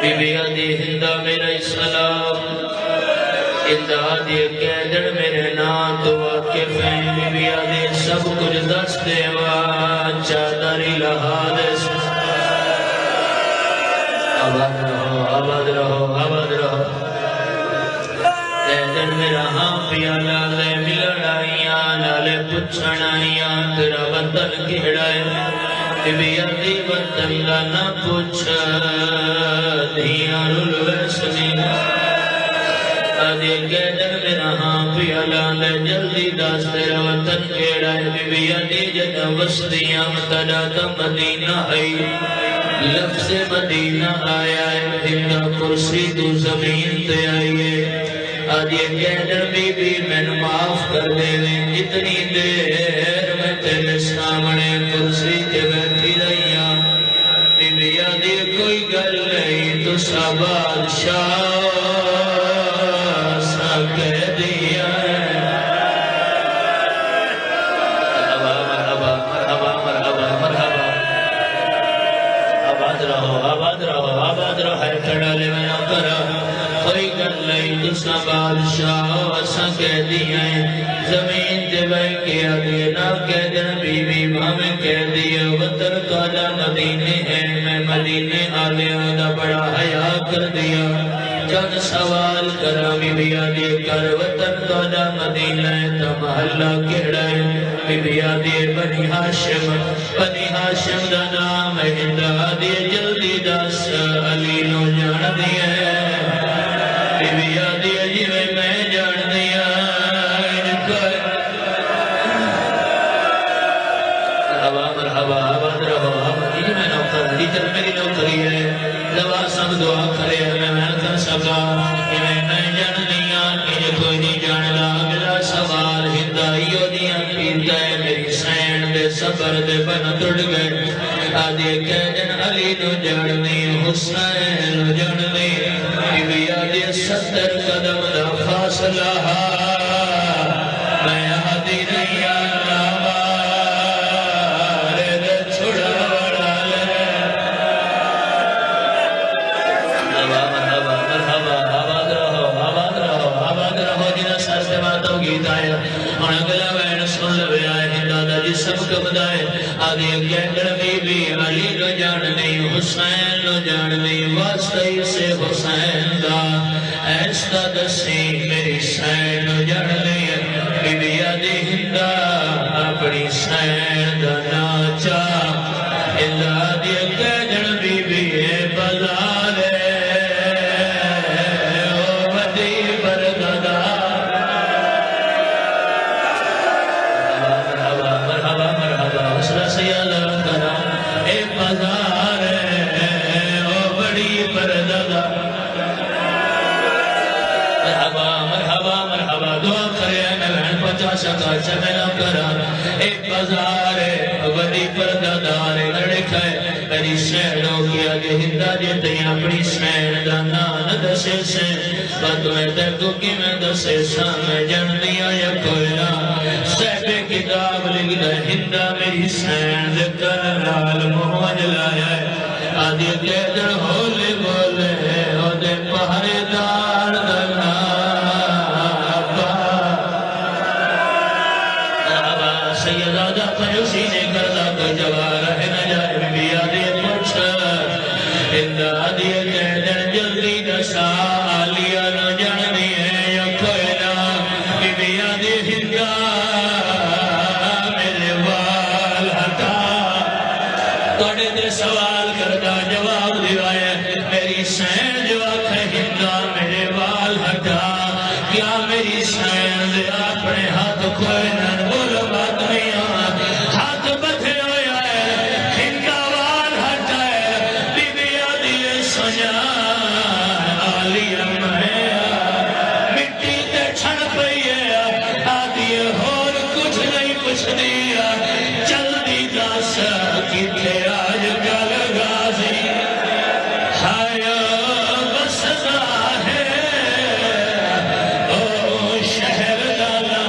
be be آدھی ہندہ میرا اسلام ہندہ آدھی قیدر میرے نام تو واقف ہیں بی بی آدھی سب کچھ دس دیوا چادری لحاظ آباد رہو آباد رہو آباد رہو قیدر میرا ہاں پیالا لے ملڑائیاں لالے پچھڑائیاں تیرا وطن کھڑائے بی بی آدھی وطن لانا پوچھ دھیاں رول ویسنی آدھی قیدر میرا ہاں پیالا لے جلدی داس تیرا وطن کھڑائے بی بی آدھی جنہ وسطیاں متداتا مدینہ آئی لفظ مدینہ آیا ہے ہندہ کرسی تو زمین تے آئیے آدھی قیدر بی بی میں معاف کر دے لیں اتنی دیر میں تیرے سامنے کرسی تے بیٹھی رہیاں بی بی آدھی کوئی گل نہیں تو سا بادشاہ سا کہہ دیا ہے مرحبا مرحبا مرحبا مرحبا آباد رہو آباد رہو آباد رہو ہے کھڑا لے میں نہ کرا کوئی گل نہیں دوسرا بادشاہ اساں کہہ دیا ہے زمین دے بھائی کے آگے نہ کہہ دن بی بی ہمیں کہہ دیا وطن کالا مدینے ہے میں مدینے آلیاں دا بڑا حیاء کر دیا چند سوال کرا بی بی آدھی کر وطن کالا مدینہ ہے تا محلہ کہڑا ہے بی بی آدھی بنی ہاشم دا نام ہے ہندہ آدھی جلدی داس علی نو جان دیا ہے بی بی آدھی عجیب میں جان دیا مرحبا مرحبا آباد رہو یہ میں نوکر دیتر میری نوکری ہے دوا سب دعا کرے میں کر سکا یہ میں جان دیا یہ کوئی نہیں جان لاغلا سوال ہندائیو دیا پیتا ہے میری سین دے صبر دے بن تڑ گئے آدھی قیدن علی نو جان دیا حسین نو جان دیا بی بی آدھی 70 قدم دا فاصلہ میں آدھی نہیں آبارے دے چھڑا بڑا لے مرحبا مرحبا آباد رہو آباد رہو آباد رہو جنہ سر سے باتوں گیت آیا اور اگلا بین سن لوے آئے ہندہ دا جسم کب دائے آدھی قیدر بی بی علی نو جان نہیں حسین نو جان نہیں واسطے سے حسین دا ایسا دسی میری سین نو جان نہیں بی بی آدھی ہندہ اپنی سین دا ناچا ہندہ آدھی قیدر بی بی بزارے او بدی برددا مرحبا مرحبا مرحبا حسرہ سیادہ کرا اے بزارے او بڑی برددا مرحبا مرحبا مرحبا دعا کرے میں بہن 50 کا چمنا کرا ایک بازار ہے بڑی پردہ دار لڑکھے میری سینوں کی آگے ہندہ دیتے ہیں اپنی سین دانان دسے سے بدویں دردوں کی میں دسے سامنے جن دیا یا کوئلہ سہبے کتاب لکھ دے ہندہ میری سین ذکر لال محمد لایا ہے آدھی قیدر ہولے بولے او دے پہرے دار دنا سیدادہ پیوسی نے کردہ کوئی جوار ہے نہ جائے بی آدھی پوچھ ہندہ آدھی قیدر جلدی دسا آلیا نہ جاننی ہے یا کوئی نہ بی آدھی ہندہ میرے وال ہٹا توڑے دے سوال کردہ جواب دیوائے میری سین جواب ہے ہندہ میرے وال ہٹا کیا میری سین دے اپنے ہاتھ کوئی نہ بولو بات نہیں ہاتھ بدھے ہویا ہے ہندہ وال ہٹائے بی بی آدھی سجا آلی امہیں مٹی تے چھڑ پئی ہے آدھی اور کچھ نہیں کچھ دیا جلدی داس کی تھے آج کل غازی ہائے بسدا ہے او شہر لالا